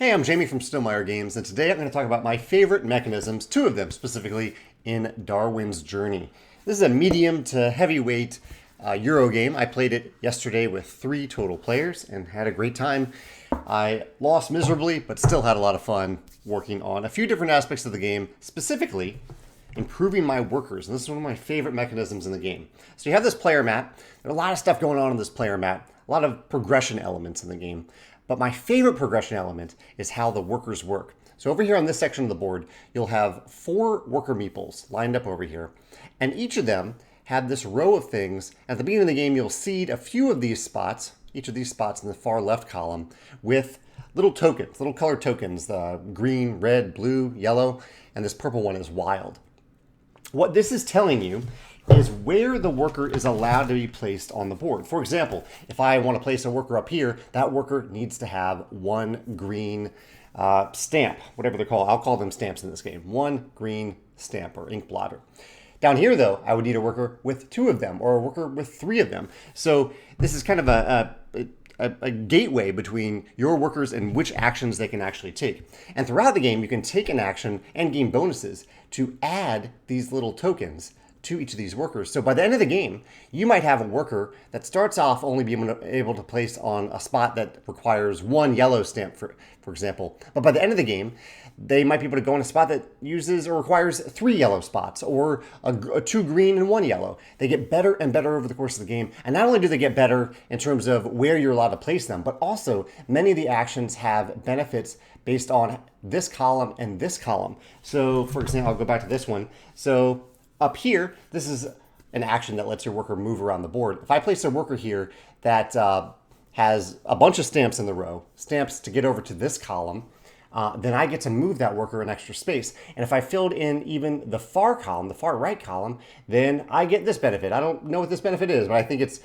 Hey, I'm Jamey from Stonemaier Games, and today I'm going to talk about my favorite mechanisms, two of them specifically, in Darwin's Journey. This is a medium to heavyweight Euro game. I played it yesterday with 3 total players and had a great time. I lost miserably, but still had a lot of fun working on a few different aspects of the game, specifically improving my workers. And this is one of my favorite mechanisms in the game. So you have this player map. There's a lot of stuff going on this player map, a lot of progression elements in the game. But my favorite progression element is how the workers work. So over here on this section of the board, you'll have 4 worker meeples lined up over here. And each of them have this row of things. At the beginning of the game, you'll seed a few of these spots, each of these spots in the far left column, with little tokens, little colored tokens, green, red, blue, yellow, and this purple one is wild. What this is telling you is where the worker is allowed to be placed on the board. For example, if I want to place a worker up here, that worker needs to have 1 green stamp, whatever they're called. I'll call them stamps in this game. 1 green stamp or ink blotter. Down here, though, I would need a worker with 2 of them or a worker with 3 of them. So this is kind of a gateway between your workers and which actions they can actually take. And throughout the game, you can take an action and gain bonuses to add these little tokens to each of these workers. So by the end of the game, you might have a worker that starts off only being able to place on a spot that requires 1 yellow stamp, for example. But by the end of the game, they might be able to go on a spot that uses or requires 3 yellow spots or a 2 green and 1 yellow. They get better and better over the course of the game. And not only do they get better in terms of where you're allowed to place them, but also many of the actions have benefits based on this column and this column. So for example, I'll go back to this one. So up here, this is an action that lets your worker move around the board. If I place a worker here that has a bunch of stamps in the row, stamps to get over to this column, then I get to move that worker an extra space. And if I filled in even the far column, the far right column, then I get this benefit. I don't know what this benefit is, but I think it's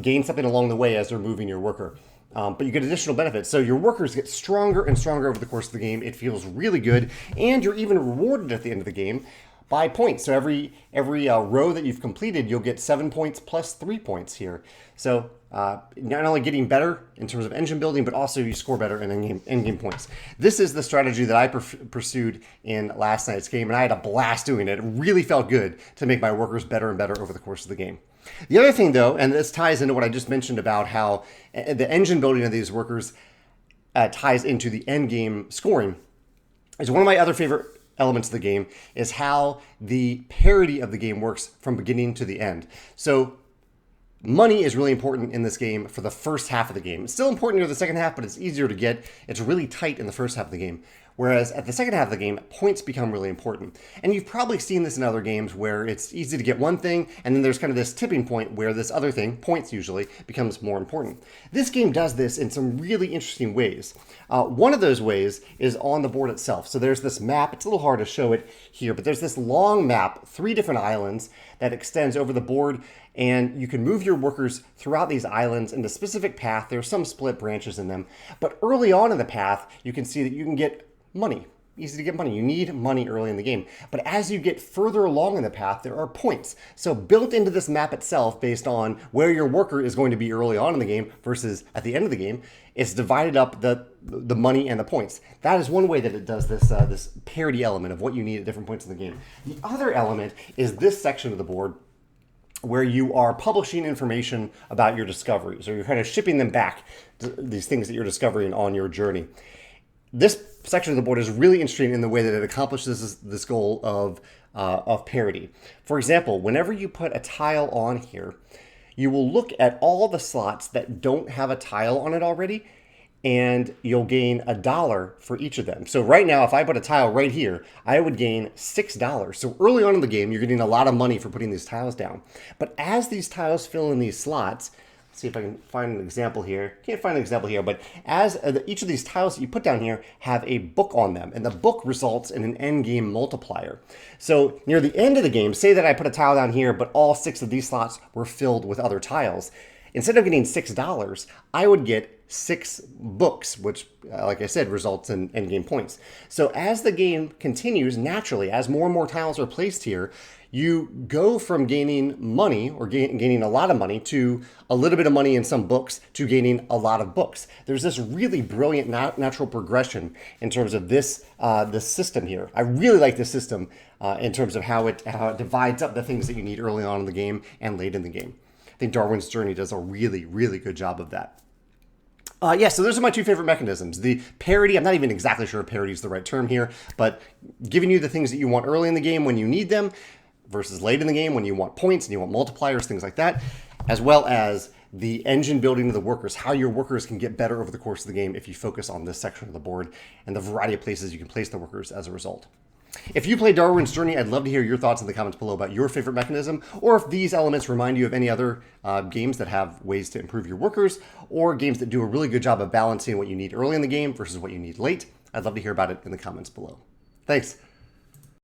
gain something along the way as they're moving your worker. But you get additional benefits. So your workers get stronger and stronger over the course of the game. It feels really good. And you're even rewarded at the end of the game by points. So every row that you've completed, you'll get 7 points plus 3 points here. So not only getting better in terms of engine building, but also you score better in in-game points. This is the strategy that I pursued in last night's game, and I had a blast doing it. It really felt good to make my workers better and better over the course of the game. The other thing, though, and this ties into what I just mentioned about how the engine building of these workers ties into the end game scoring, is one of my other favorite elements of the game is how the parity of the game works from beginning to the end. So money is really important in this game for the first half of the game. It's still important near the second half, but it's easier to get. It's really tight in the first half of the game. Whereas at the second half of the game, points become really important. And you've probably seen this in other games where it's easy to get one thing, and then there's kind of this tipping point where this other thing, points usually, becomes more important. This game does this in some really interesting ways. One of those ways is on the board itself. So there's this map. It's a little hard to show it here, but there's this long map, 3 different islands that extends over the board, and you can move your workers throughout these islands in a specific path. There's some split branches in them, but early on in the path, you can see that you can get money. Easy to get money. You need money early in the game. But as you get further along in the path, there are points. So built into this map itself, based on where your worker is going to be early on in the game versus at the end of the game, it's divided up the money and the points. That is one way that it does this this parity element of what you need at different points in the game. The other element is this section of the board where you are publishing information about your discoveries, or you're kind of shipping them back, these things that you're discovering on your journey. This section of the board is really interesting in the way that it accomplishes this goal of parity. For example, whenever you put a tile on here, you will look at all the slots that don't have a tile on it already, and you'll gain $1 for each of them. So right now, if I put a tile right here, I would gain $6. So early on in the game, you're getting a lot of money for putting these tiles down. But as these tiles fill in these slots, see if I can find an example here. Can't find an example here, but as each of these tiles that you put down here have a book on them, and the book results in an end game multiplier. So near the end of the game, say that I put a tile down here, but all 6 of these slots were filled with other tiles. Instead of getting $6, I would get 6 books, which, like I said, results in endgame points. So as the game continues, naturally, as more and more tiles are placed here, you go from gaining money or gaining a lot of money to a little bit of money in some books to gaining a lot of books. There's this really brilliant natural progression in terms of this system here. I really like this system in terms of how it divides up the things that you need early on in the game and late in the game. I think Darwin's Journey does a really, really good job of that. So those are my 2 favorite mechanisms. The parity, I'm not even exactly sure if parity is the right term here, but giving you the things that you want early in the game when you need them versus late in the game when you want points and you want multipliers, things like that, as well as the engine building of the workers, how your workers can get better over the course of the game if you focus on this section of the board and the variety of places you can place the workers as a result. If you play Darwin's Journey, I'd love to hear your thoughts in the comments below about your favorite mechanism, or if these elements remind you of any other games that have ways to improve your workers, or games that do a really good job of balancing what you need early in the game versus what you need late. I'd love to hear about it in the comments below. Thanks.